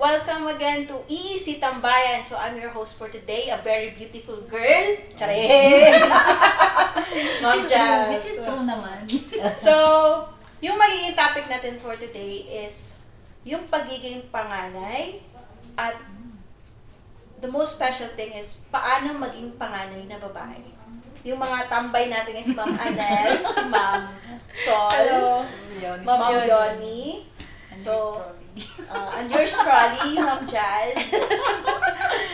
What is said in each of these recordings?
Welcome again to EEC Tambayan. So I'm your host for today, a very beautiful girl. Charing! Which is true naman. So, yung magiging topic natin for today is yung pagiging panganay at the most special thing is paano maging panganay na babae. Yung mga tambay natin is Ma'am Anel, si Ma'am Sol, Hello. Ma'am Yoni. So, and yours truly, Ma'am Jazz.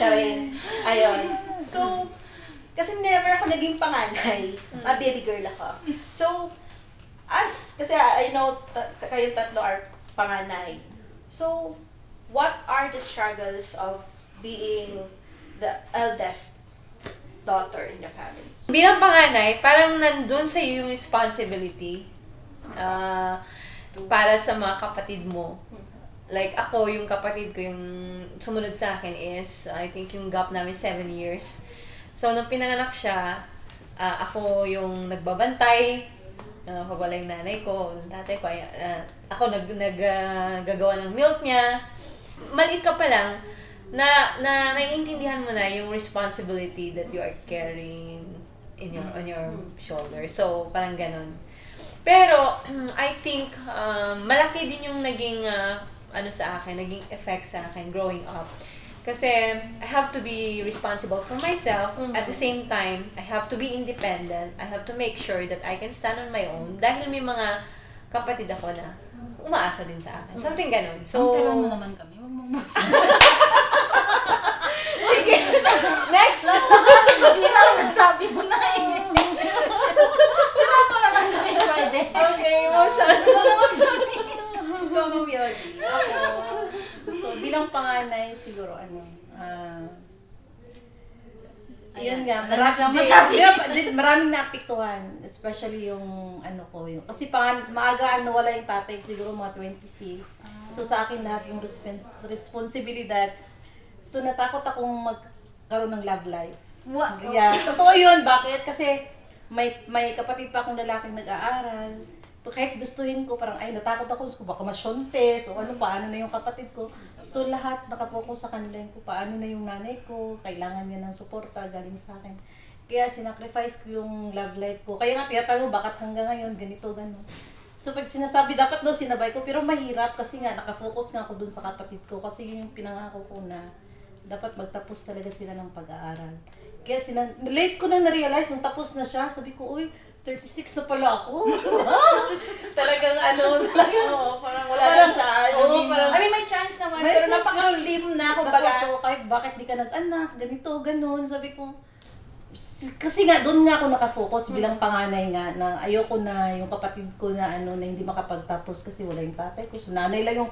Charing. Ayun. So, kasi never ako naging panganay. Baby girl ako. So, kasi I know kayong tatlo are panganay. So, what are the struggles of being the eldest daughter in the family? Bilang panganay, parang nandun sa iyo yung responsibility para sa mga kapatid mo. Like ako, yung kapatid ko, yung sumunod sa akin is, I think yung gap namin 7 years. So, nung pinanganak siya, ako yung nagbabantay, pag wala yung nanay ko, yung tatay ko, ako gagawa ng milk niya. Maliit ka pa lang, na naiintindihan mo na yung responsibility that you are carrying on your shoulder. So, parang ganun. Pero, I think, malaki din yung naging, sa akin, naging effect sa akin growing up. Kasi, I have to be responsible for myself. At the same time, I have to be independent. I have to make sure that I can stand on my own. Dahil may mga kapatid ako na umaasa din sa akin. Something ganun. So, Ang mo naman kami. Huwag mong busa. Sige! Next! Nasabi mo na eh. Tignan mo naman kami, pwede. Okay, Musa. Ikaw naman Ikaw, Ma'am Yoni. So, bilang panganay, siguro, yun nga, Wala siyang masabi. maraming naapektuhan, especially yung, kasi maaga nawala yung tatay, siguro mga 26. So, sa akin lahat yung responsibilidad. So, natakot akong magkaroon ng love life. Yeah, totoo yun. Bakit? Kasi may kapatid pa akong lalaking nag-aaral. Kahit gustuhin ko, parang natakot ako, baka masyontes, o paano na yung kapatid ko. So lahat nakapokus sa kanila ko, paano na yung nanay ko, kailangan niya ng suporta galing sa akin. Kaya sinacrifice ko yung love life ko. Kaya nga tinatanong, bakit hanggang ngayon, ganito, gano'n. So pag sinasabi, dapat daw sinabay ko, pero mahirap kasi nga, nakafocus nga ako dun sa kapatid ko. Kasi yun yung pinangako ko na dapat magtapos talaga sila ng pag-aaral. Kaya late ko na na-realize, nung tapos na siya, sabi ko, 36 na pala ako. Talagang Oo, parang wala nang chance. parang, I mean, may chance naman, may pero chance napaka-slim na, Tapos, kumbaga. so, kahit bakit di ka nag-anak, ganito, ganon, sabi ko, kasi nga, doon nga ako nakafocus bilang panganay nga, na ayoko na yung kapatid ko na na hindi makapagtapos kasi wala yung tatay ko. So, nanay lang,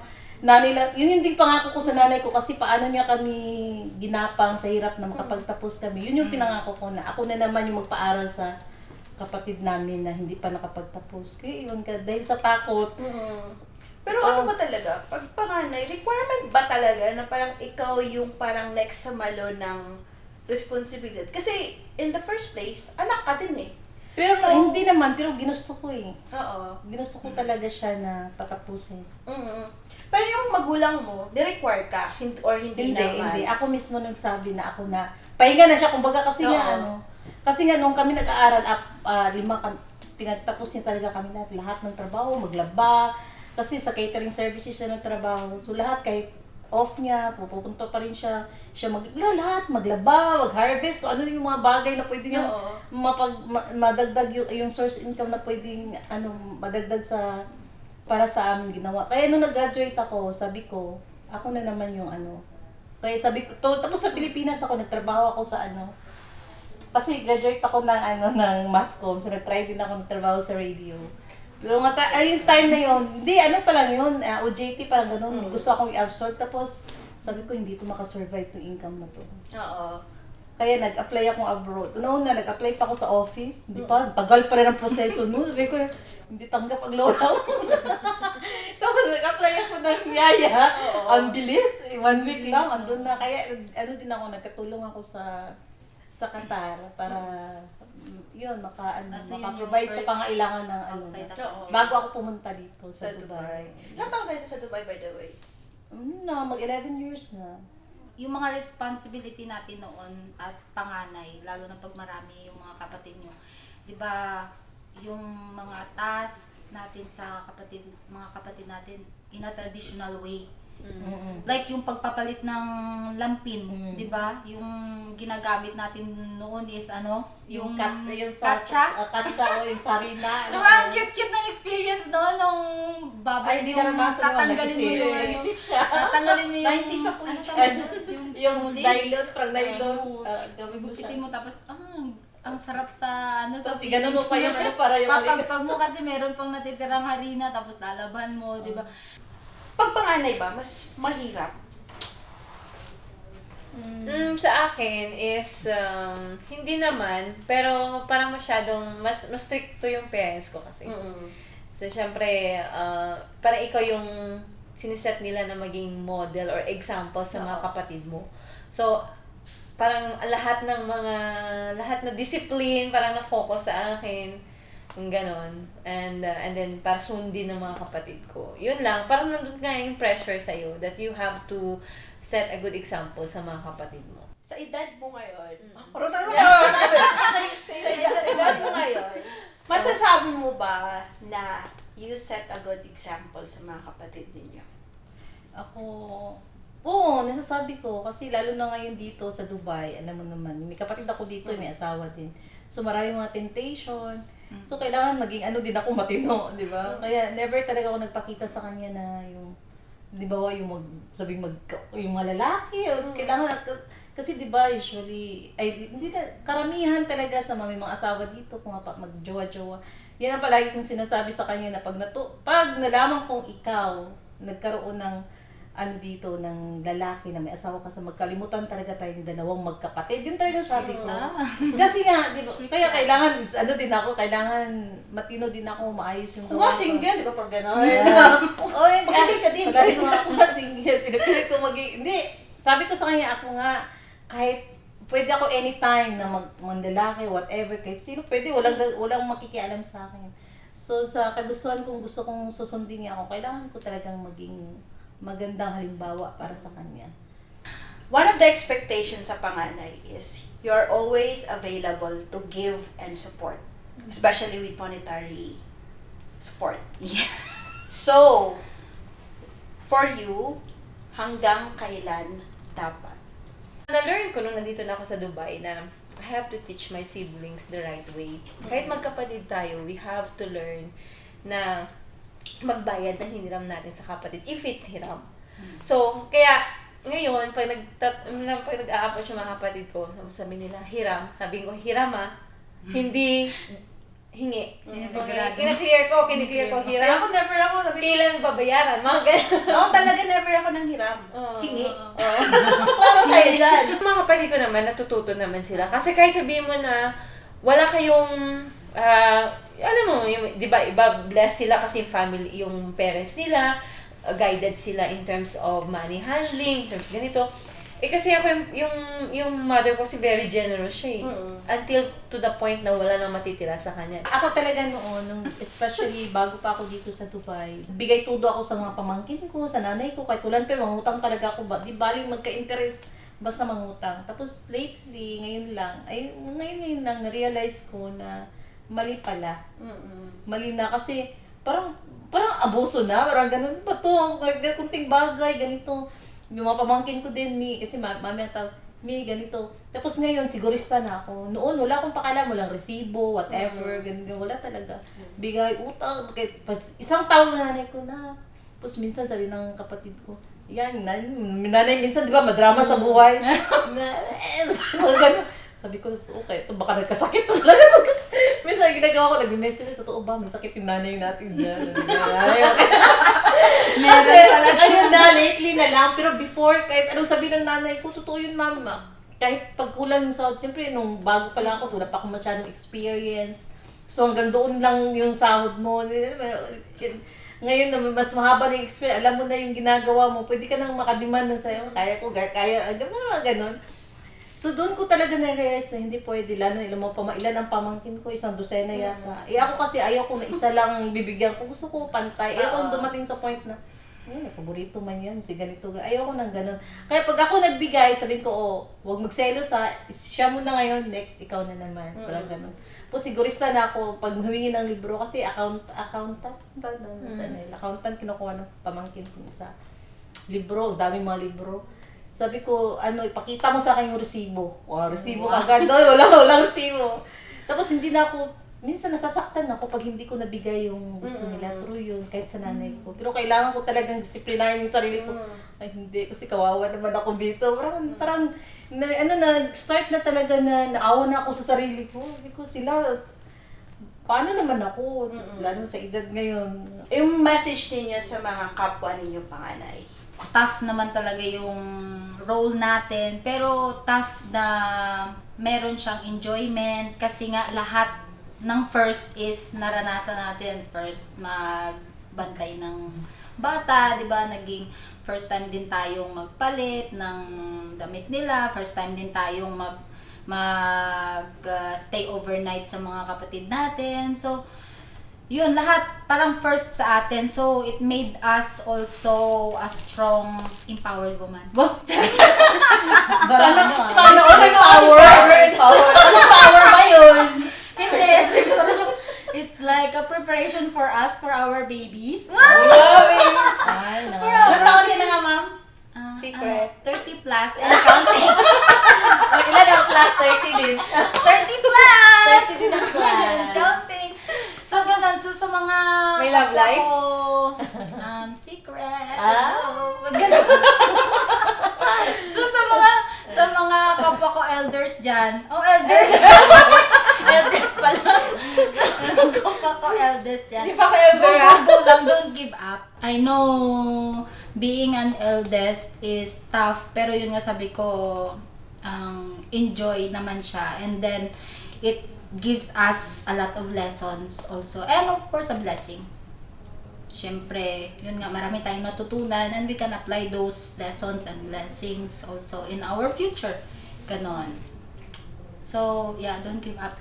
yun yung pangako ko sa nanay ko kasi paano niya kami ginapang sa hirap na makapagtapos kami. Yun yung pinangako ko na ako na naman yung magpaaral sa kapatid namin na hindi pa nakapagtapos. Kaya yun ka, dahil sa takot. Pero ano ba talaga? Pag panganay, requirement ba talaga na parang ikaw yung parang next sa malo ng responsibilidad? Kasi in the first place, anak ka din eh. Pero So, hindi naman, pero ginusto ko eh. Oo. Ginusto ko talaga siya na patapusin. Pero yung magulang mo, di-require ka or hindi naman? Hindi. Ako mismo nagsabi na ako na, pahinga na siya, kumbaga kasi nga kasi nga nung kami nag-aaral, 5 kami, pinagtapos niya talaga kami lahat ng trabaho, maglaba, kasi sa catering services siya nagtrabaho. So lahat kahit off niya, pupunta pa rin siya lahat, maglaba, mag-harvest, kung ano yung mga bagay na pwede niya madagdag yung source income na pwedeng madagdag para sa amin ginawa. Kaya nung nag-graduate ako, sabi ko, ako na naman yung Kaya sabi ko, tapos sa Pilipinas ako, nagtrabaho ako sa kasi graduate ako ng Mascom, so nag-try din ako ng trabaho sa radio. Pero yung time na yun, hindi, pa lang yun, OJT, parang ganun, gusto akong i-absorb, tapos sabi ko, hindi ko makasurvive yung income na to. Oo. Kaya nag-apply ako abroad. Noon nag-apply pa ako sa office, hindi pa, tagal pa rin ang proseso noon, sabi ko, hindi tanggap ang lolaw. Tapos nag-apply ako ng yaya, ang bilis, 1 week lang, andun na, kaya din ako, nagkatulong ako sa Qatar para yun maka-provide sa pangailangan ng outside Oo. bago ako pumunta dito sa Dubai. Ilang taon kayo sa Dubai, by the way? mag 11 years na. Yung mga responsibility natin noon as panganay, lalo na pag marami yung mga kapatid nyo, di ba, yung mga task natin sa mga kapatid natin in a traditional way. Like yung pagpapalit ng lampin, di ba? Yung ginagamit natin noon is yung katsa. Katsa o yung sarina. Diba, ang cute-cute ng experience noon nung babay Ay, hindi yung naranasan mo, tatanggalin mo yung nag-isip siya. tatanggalin mo yung 90s ako ano yun. tawag doon? Yung sisig. nylon, parang nylon. Gawin mo Gupitin siya. mo tapos ang sarap sa sa Tapos ganun mo pa yung para yung pag mo kasi meron pang natitirang harina tapos lalaban mo, di ba? Pag panganay ba, mas mahirap? Sa akin is, hindi naman, pero parang mas stricto yung parents ko kasi. So, syempre, parang ikaw yung siniset nila na maging model or example sa mga kapatid mo. So, parang lahat na discipline, parang na-focus sa akin. Yung ganon. And then, para sundin ng mga kapatid ko. Yun lang, parang nandun nga yung pressure sa'yo that you have to set a good example sa mga kapatid mo. Sa edad mo ngayon, sa edad mo ngayon, masasabi mo ba na you set a good example sa mga kapatid ninyo? Ako, oo, nasasabi ko. Kasi lalo na ngayon dito sa Dubai, alam mo naman, may kapatid ako dito, may asawa din. So maraming mga temptation. So kailangan maging din ako matino, di ba? Kaya never talaga ako nagpakita sa kanya na yung, di ba, yung yung mga lalaki, o kailangan, kasi di ba usually, hindi na, karamihan talaga sa may mga asawa dito, kung magjowa-jowa. Yan ang palagi kong sinasabi sa kanya na pag nalaman kong ikaw, nagkaroon ng dito ng lalaki na may asawa kasi magkalimutan talaga tayong dalawang magkapatid. Yun talaga sabi ko. Kasi nga, di ba, kaya kailangan, din ako, kailangan matino din ako, maayos yung Kung nga single, di ba, pag gano'n? Oh, Masigil ka din. Palagi ko nga ako masinggit. Pinapilit ko hindi. Sabi ko sa kanya, ako nga, kahit pwede ako anytime na manlalaki, whatever, kahit sino, pwede, walang makikialam sa akin. So, sa kagustuhan gusto kong susundin niya ako, kailangan ko talagang maging magandang halimbawa para sa kanya. One of the expectations sa panganay is you're always available to give and support, especially with monetary support. Yeah. So, for you, hanggang kailan dapat? Na-learn ko nung nandito na ako sa Dubai na I have to teach my siblings the right way. Kahit magkapatid tayo, we have to learn na magbayad ng hiniram natin sa kapatid if it's hiram. So, kaya ngayon, pag nag-a-approach yung mga kapatid ko, sabi nila, hiram. Sabi ko, hiram hindi hingi. Sigurado. Kiniklear ko, Kaya hiram. ako never ako, sabi ko, Kailan babayaran? Mga ganyan. ako talaga never ako ng hiram. Oo. Hingi. Klaro tayo dyan. Yung mga kapatid ko naman, natututo naman sila. Kasi kahit sabihin mo na wala kayong, alam mo, di ba, iba blessed sila kasi yung family, yung parents nila, guided sila in terms of money handling, in terms ganito. Kasi ako, yung mother ko, si very generous siya until to the point na wala nang matitira sa kanya. Ako talaga noon, especially bago pa ako dito sa Dubai, bigay tudo ako sa mga pamangkin ko, sa nanay ko, kahit ulan, pero mangutang talaga ako, di baling magka-interest, basta mangutang. Tapos lately, ngayon lang, na-realize ko na mali pala. Mali na kasi parang abuso na, parang ganun ba to, kunting bagay, ganito. Yung mga pamangkin ko din, kasi mami ang tawag, ganito. Tapos ngayon, sigurista na ako. Noon, wala akong pakalam, walang resibo, whatever, ganun, wala talaga. Bigay, utang, isang taon na nanay ko na. Tapos minsan sabi ng kapatid ko, yan, nanay minsan, di ba, madrama sa buhay. Sabi ko, okay, ito baka nagkasakit talaga. Minsan ginagawa ko, nag-message, totoo ba, may sakit yung nanay natin dyan. Kasi, ayun na, lately na lang, pero before, kahit anong sabi ng nanay ko, totoo yun, mama. Kahit pagkulang yung sahod, siyempre, nung bago pa lang ako, wala pa ako masyadong experience. So, hanggang doon lang yung sahod mo. Ngayon na mas mahaba na yung experience, alam mo na yung ginagawa mo, pwede ka nang makademand ng sayo, kaya, mga ganon. So doon ko talaga na-realize na hindi pwede, lalo na ilan ang pamangkin ko, 100 yata. Ako kasi ayaw ko na isa lang bibigyan ko, gusto ko pantay. Ayaw ko dumating sa point na paborito man yan, si ganito. Ayoko nang ganun. Kaya pag ako nagbigay, sabihin ko, huwag magselos ha, siya muna ngayon, next, ikaw na naman. Parang ganun. Po, sigurista na ako pag humingi ng libro, kasi accountant, kinukuha ng pamangkin ko sa libro, daming mga libro. Sabi ko, ipakita mo sa akin yung resibo. Resibo agad doon, walang resibo. Tapos hindi na ako, minsan nasasaktan ako pag hindi ko nabigay yung gusto nila. True yun, kahit sa nanay ko. Pero kailangan ko talagang disiplinahin yung sarili ko. Ay, hindi, kasi kawawa naman ako dito. Parang start na talaga na naawa na ako sa sarili ko. Sabi ko, sila, paano naman ako? Lalo sa edad ngayon. Yung message ninyo sa mga kapwa ninyong panganay. Tough naman talaga yung role natin, pero tough na meron siyang enjoyment kasi nga lahat ng first is naranasan natin. First, magbantay ng bata, di ba? Naging first time din tayong magpalit ng damit nila. First time din tayong stay overnight sa mga kapatid natin. So, yun, lahat parang first sa atin. So, it made us also a strong, empowered woman. Sana all yung power. Anong power ba yun? Hindi, siguro. It's like a preparation for us, for our babies. Ay, Ilang taon ka na nga, ma'am? Secret. 30 plus and counting. Ilan ang class 30 din? 30 plus! 30 din ang class. And counting. So, ganun. So, sa mga May love kapwa life? ko, secret. Ah. Ganun. So, sa mga kapwa ko elders dyan. Elders! Elders pala. Sa mga kapwa ko elders dyan. Di pa kayo Go lang, don't give up. I know being an eldest is tough, pero yun nga sabi ko, enjoy naman siya. And then, it gives us a lot of lessons also. And of course, a blessing. Siyempre, yun nga, marami tayong natutunan and we can apply those lessons and blessings also in our future. Ganon. So, yeah, don't give up.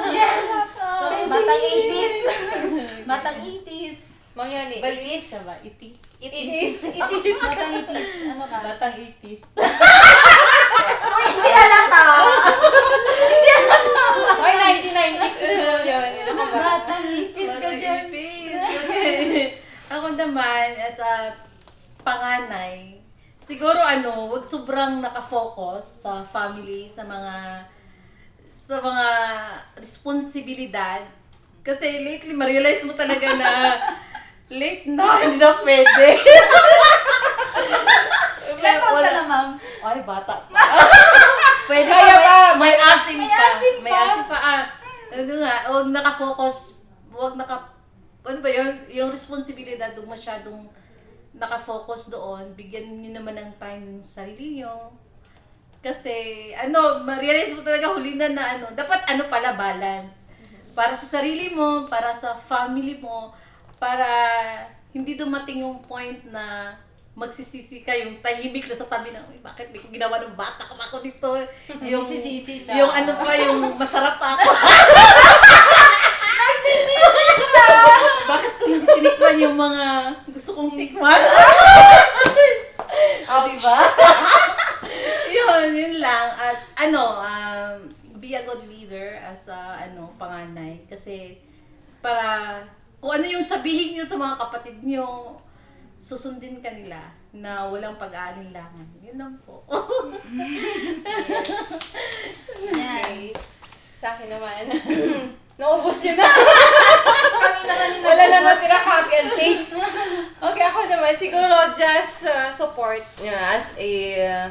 Yes! So, batang 80s. Batang 80s. Mangyani. Balis ka ba? Itis. Batang 80s. Ano ka? Batang ipis. Uy, hindi halata. Hindi halata. Ay, 1990s na yun. Batang 80s ka dyan. Ako naman, as a panganay, siguro wag sobrang nakafocus sa family, sa mga responsibilidad. Kasi lately, ma-realize mo talaga na late na, hindi na pwede. Ilan taon ka na, ma'am? Ay, bata pa. Pwede Kaya pa, pa, may asim may pa. asim May pa. asim pa. Ano nga, huwag nakafocus, ano ba yun? Yung responsibilidad, huwag masyadong nakafocus doon. Bigyan niyo naman ng time yung sarili niyo. Kasi, ma-realize mo talaga huli na dapat pala balance. Para sa sarili mo, para sa family mo, para hindi dumating yung point na magsisisi ka, yung tahimik na sa tabi ng, bakit di ko ginawa ng bata ka ako dito? Yung Nagsisisi siya. Yung yung masarap pa ako. Bakit ko hindi tinikman yung mga gusto kong tikman? Diba? yun lang. At be a good leader as a panganay. Kasi para kung ano yung sabihin niyo sa mga kapatid niyo, susundin ka nila na walang pag-aalinlangan. Yun lang po. Yeah. Sa akin naman. Naubos yun na. Kami naman yung Wala na nag-ubos. natira copy and paste. Okay, ako naman, siguro just support as a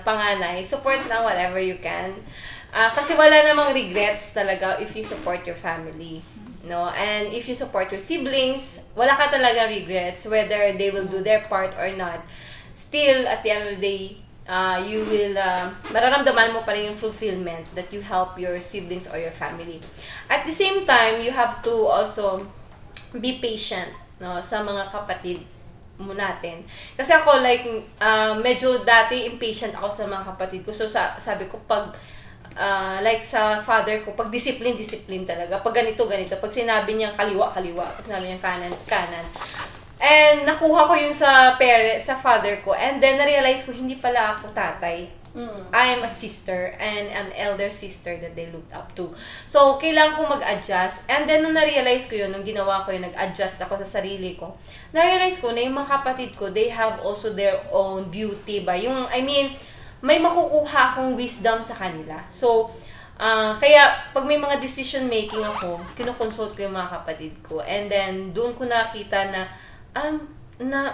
panganay. Support lang whatever you can. Kasi wala namang regrets talaga if you support your family. No? And if you support your siblings, wala ka talaga regrets whether they will do their part or not. Still, at the end of the day, you will, mararamdaman mo pa rin yung fulfillment that you help your siblings or your family. At the same time, you have to also be patient, no, sa mga kapatid mo natin. Kasi ako, like, medyo dati impatient ako sa mga kapatid ko. So, sabi ko, pag like sa father ko, pag discipline talaga. Pag ganito, pag sinabi niyang kaliwa, pag sinabi niyang kanan. And nakuha ko yung sa father ko. And then na-realize ko, hindi pala ako tatay. I'm a sister and an elder sister that they looked up to. So, kailangan ko mag-adjust. And then, nung na-realize ko yun, nung ginawa ko yun, nag-adjust ako sa sarili ko, na-realize ko na yung mga kapatid ko, they have also their own beauty ba? Yung, may makukuha akong wisdom sa kanila. So, kaya, pag may mga decision making ako, kinoconsult ko yung mga kapatid ko. And then, doon ko nakita na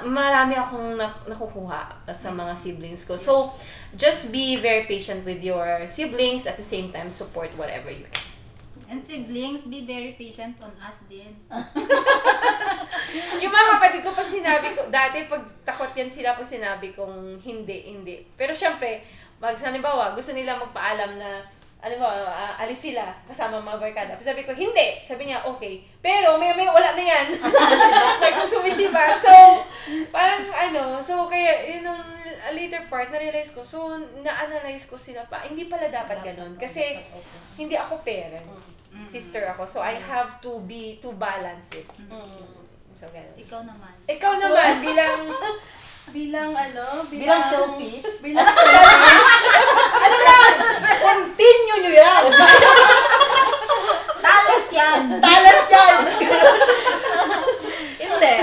marami akong nakukuha sa mga siblings ko. So, just be very patient with your siblings, at the same time, support whatever you can. And siblings, be very patient on us din. Yung mga kapatid ko, pag sinabi ko, dati pag takot yan sila pag sinabi kong hindi. Pero syempre, halimbawa, gusto nila magpaalam na, alis sila kasama mga barkada. Sabi ko, hindi. Sabi niya, okay. Pero may wala na yan. Sumisipat. So, parang so kaya yun yung later part, na-realize ko, so na-analyze ko sila pa, hindi pala dapat ganun. Kasi, hindi ako parents. Sister ako. So, I have to balance it. So, ganun. Ikaw naman, Bilang selfish. Bilang selfish. Continue nyo yan. talent yan! Talent yan. Hindi,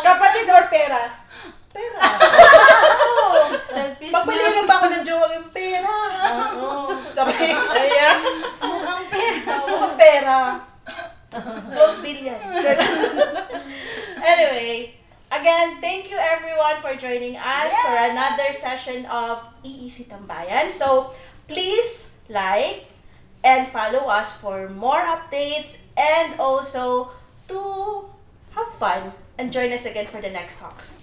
Kapatid or pera? Pera. Oo. Selfish Pagpiliin pa ako ng jowa yung pera. Oo. Sabi, ayan. Mukhang pera. Mukhang pera. Close deal yan. Anyway, again, thank you everyone for joining us for another session of EEC Tambayan. So, please like and follow us for more updates and also to have fun and join us again for the next talks.